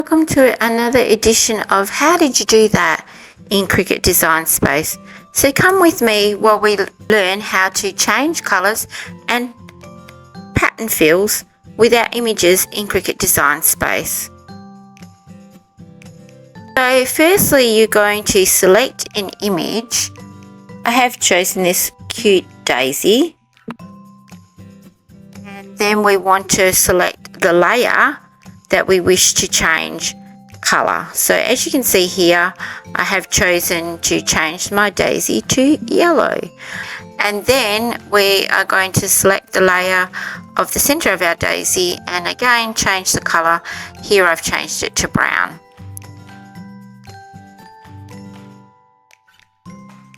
Welcome to another edition of How Did You Do That in Cricut Design Space. So come with me while we learn how to change colours and pattern fills with our images in Cricut Design Space. So firstly, you're going to select an image. I have chosen this cute daisy, and then we want to select the layer that we wish to change colour. So as you can see here, I have chosen to change my daisy to yellow, and then we are going to select the layer of the centre of our daisy and again change the colour. Here I've changed it to brown.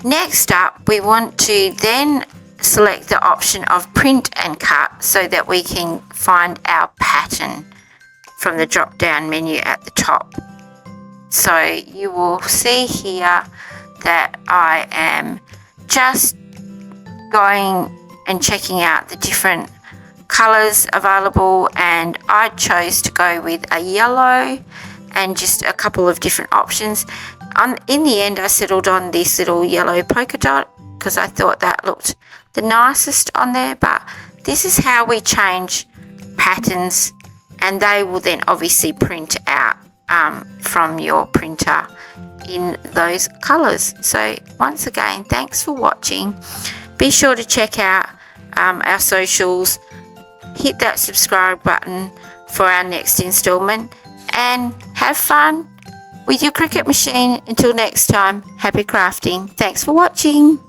Next up, we want to then select the option of print and cut so that we can find our pattern from the drop down menu at the top. So you will see here that I am just going and checking out the different colours available, and I chose to go with a yellow and just a couple of different options. In the end I settled on this little yellow polka dot because I thought that looked the nicest on there, but this is how we change patterns, and they will then obviously print out from your printer in those colours. So once again, thanks for watching. Be sure to check out our socials, hit that subscribe button for our next instalment, and have fun with your Cricut machine. Until next time, happy crafting. Thanks for watching.